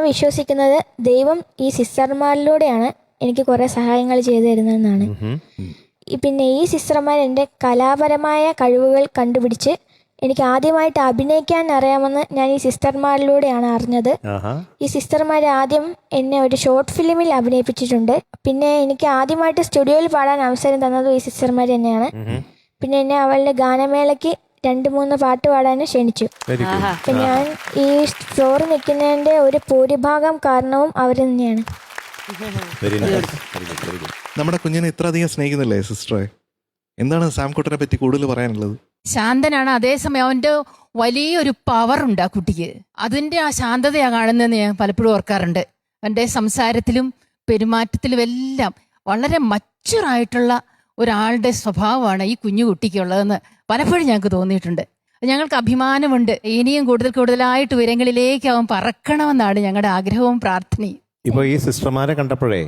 വിശ്വസിക്കുന്നത് ദൈവം ഈ സിസ്റ്റർമാരിലൂടെയാണ് എനിക്ക് കുറേ സഹായങ്ങൾ ചെയ്തു തരുന്നതെന്നാണ്. പിന്നെ ഈ സിസ്റ്റർമാർ എൻ്റെ കലാപരമായ കഴിവുകൾ കണ്ടുപിടിച്ച് എനിക്ക് ആദ്യമായിട്ട് അഭിനയിക്കാൻ അറിയാമെന്ന് ഞാൻ ഈ സിസ്റ്റർമാരിലൂടെയാണ് അറിഞ്ഞത്. ഈ സിസ്റ്റർമാർ ആദ്യം എന്നെ ഒരു ഷോർട്ട് ഫിലിമിൽ അഭിനയിപ്പിച്ചിട്ടുണ്ട്. പിന്നെ എനിക്ക് ആദ്യമായിട്ട് സ്റ്റുഡിയോയിൽ പാടാൻ അവസരം തന്നതും ഈ സിസ്റ്റർമാർ തന്നെയാണ്. പിന്നെ എന്നെ അവളുടെ ഗാനമേളയ്ക്ക് 2-3 പാട്ട് പാടാനും ക്ഷണിച്ചു. അപ്പം ഞാൻ ഈ ഫ്ലോറിൽ നിൽക്കുന്നതിൻ്റെ ഒരു ഭൂരിഭാഗം കാരണവും അവർ തന്നെയാണ്. നമ്മുടെ കുഞ്ഞിനെ ഇത്ര അധികം സ്നേഹിക്കുന്നില്ലേ സിസ്റ്ററെ? എന്താണ് സാംകുട്ടനെ പറ്റി കൂടുതൽ പറയാനുള്ളത്? ശാന്തനാണ്, അതേസമയം അവൻ്റെ വലിയൊരു പവറുണ്ട് ആ കുട്ടിക്ക്. അതിൻ്റെ ആ ശാന്തതയാണ് കാണുന്നതെന്ന് ഞാൻ പലപ്പോഴും ഓർക്കാറുണ്ട്. അവൻ്റെ സംസാരത്തിലും പെരുമാറ്റത്തിലും എല്ലാം വളരെ മച്ചുറായിട്ടുള്ള ഒരാളുടെ സ്വഭാവമാണ് ഈ കുഞ്ഞു കുട്ടിക്കുള്ളതെന്ന് പലപ്പോഴും ഞങ്ങൾക്ക് തോന്നിയിട്ടുണ്ട്. ഞങ്ങൾക്ക് അഭിമാനമുണ്ട്. ഇനിയും കൂടുതലായിട്ട് ഉയരങ്ങളിലേക്ക് അവൻ പറക്കണമെന്നാണ് ഞങ്ങളുടെ ആഗ്രഹവും പ്രാർത്ഥനയും. ഇപ്പോൾ ഈ സിസ്റ്റർമാരെ കണ്ടപ്പോഴേ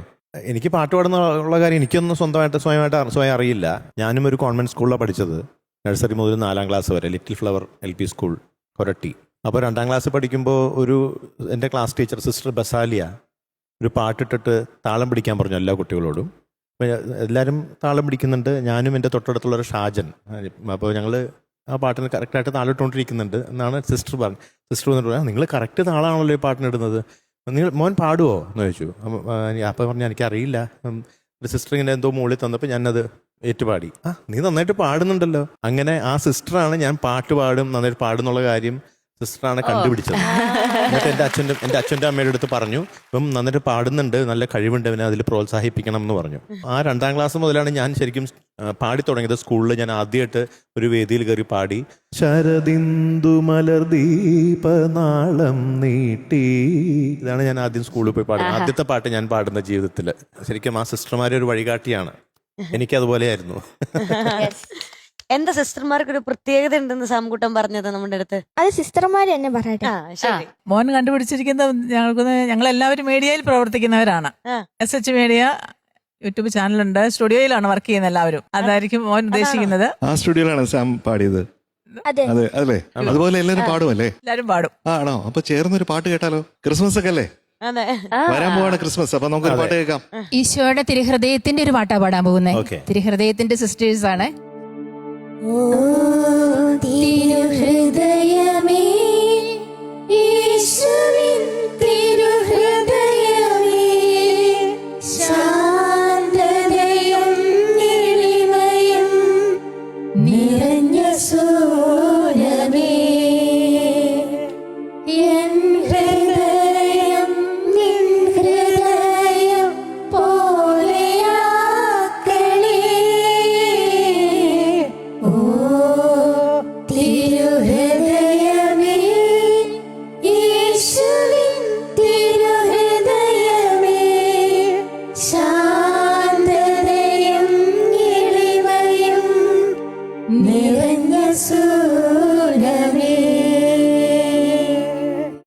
എനിക്ക് പാട്ട് പാടുന്നുള്ള കാര്യം എനിക്കൊന്നും സ്വയം അറിയില്ല. ഞാനും ഒരു കോൺവെന്റ് സ്കൂളിലാണ് പഠിച്ചത്. നഴ്സറി മുതൽ 4ാം ക്ലാസ് വരെ little flower LP school Koratty. അപ്പോൾ 2ാം ക്ലാസ് പഠിക്കുമ്പോൾ എൻ്റെ ക്ലാസ് ടീച്ചർ സിസ്റ്റർ ബസാലിയ ഒരു പാട്ടിട്ടിട്ട് താളം പിടിക്കാൻ പറഞ്ഞു എല്ലാ കുട്ടികളോടും. അപ്പോൾ എല്ലാവരും താളം പിടിക്കുന്നുണ്ട്. ഞാനും എൻ്റെ തൊട്ടടുത്തുള്ളൊരു ഷാജൻ. അപ്പോൾ ഞങ്ങൾ ആ പാട്ടിന് കറക്റ്റായിട്ട് താളിട്ടുകൊണ്ടിരിക്കുന്നുണ്ട് എന്നാണ് സിസ്റ്റർ പറഞ്ഞു. സിസ്റ്റർ വന്നിട്ട് പറഞ്ഞു, നിങ്ങൾ കറക്റ്റ് താളാണല്ലോ ഈ പാട്ടിനിടുന്നത്, നിങ്ങൾ മോൻ പാടുവോ എന്ന് ചോദിച്ചു. അപ്പോൾ പറഞ്ഞു എനിക്കറിയില്ല. ഒരു സിസ്റ്റർ ഇങ്ങനെ എന്തോ മുകളിൽ തന്നപ്പോൾ ഞാനത് ഏറ്റുപാടി. നീ നന്നായിട്ട് പാടുന്നുണ്ടല്ലോ. അങ്ങനെ ആ സിസ്റ്ററാണ് ഞാൻ പാട്ട് പാടും നന്നായിട്ട് പാടുന്നുള്ള കാര്യം സിസ്റ്ററാണ് കണ്ടുപിടിച്ചത്. എന്നിട്ട് എൻ്റെ അച്ഛൻ്റെ അമ്മയുടെ അടുത്ത് പറഞ്ഞു, ഇപ്പം നന്നായിട്ട് പാടുന്നുണ്ട്, നല്ല കഴിവുണ്ട്, അവനെ അതിൽ പ്രോത്സാഹിപ്പിക്കണം എന്ന് പറഞ്ഞു. ആ 2ാം ക്ലാസ് മുതലാണ് ഞാൻ ശരിക്കും പാടി തുടങ്ങിയത്. സ്കൂളിൽ ഞാൻ ആദ്യമായിട്ട് ഒരു വേദിയിൽ കയറി പാടി. ശരദിന്ദു മലർദീപനാളം നീട്ടി, ഇതാണ് ഞാൻ ആദ്യം സ്കൂളിൽ പോയി പാടുന്നത്. ആദ്യത്തെ പാട്ട് ഞാൻ പാടുന്ന ജീവിതത്തിൽ. ശരിക്കും ആ സിസ്റ്റർമാരെ ഒരു വഴികാട്ടിയാണ്. എനിക്കതുപോലെയായിരുന്നു. എന്താ സിസ്റ്റർമാർക്ക് ഒരു പ്രത്യേകത ഉണ്ടെന്ന് സാംകുട്ടൻ പറഞ്ഞത് നമ്മുടെ അടുത്ത്? അത് സിസ്റ്റർമാർ തന്നെ പറയട്ടെ. മോൻ കണ്ടുപിടിച്ചിരിക്കുന്ന ഞങ്ങളെല്ലാവരും മീഡിയയിൽ പ്രവർത്തിക്കുന്നവരാണ്. SH മീഡിയ യൂട്യൂബ് ചാനലുണ്ട്. സ്റ്റുഡിയോയിലാണ് വർക്ക് ചെയ്യുന്നത് എല്ലാവരും. അതായിരിക്കും മോൻ ഉദ്ദേശിക്കുന്നത്. ആ സ്റ്റുഡിയോയിലാണ് സാം പാടിയത്. അതെ അല്ലേ? അതുപോലെ എല്ലാവരും പാടുമല്ലേ? എല്ലാവരും പാടും. ആണോ? അപ്പൊ ചേർന്നൊരു പാട്ട് കേട്ടാലോ? ക്രിസ്മസ് ഒക്കെ അല്ലേ വരാൻ പോവാണ് ക്രിസ്മസ്. അപ്പൊ നമുക്കൊരു പാട്ട് കേൾക്കാം. ഈശോയുടെ തിരുഹൃദയത്തിന്റെ ഒരു പാട്ടാ പാടാൻ പോകുന്നത്. തിരുഹൃദയത്തിന്റെ സിസ്റ്റേഴ്സ് ആണ്. തിരുഹൃദയമേ യേശുവിൻ തിരുഹൃദയമേ ശാന്തതയും എളിമയും നിറഞ്ഞ സൂരമേ എൻ ഹൃദയം നിൻ ഹൃദയം പോലെയാക്കണേ. ഓ തിരുഹൃദയമേ യേശുവേ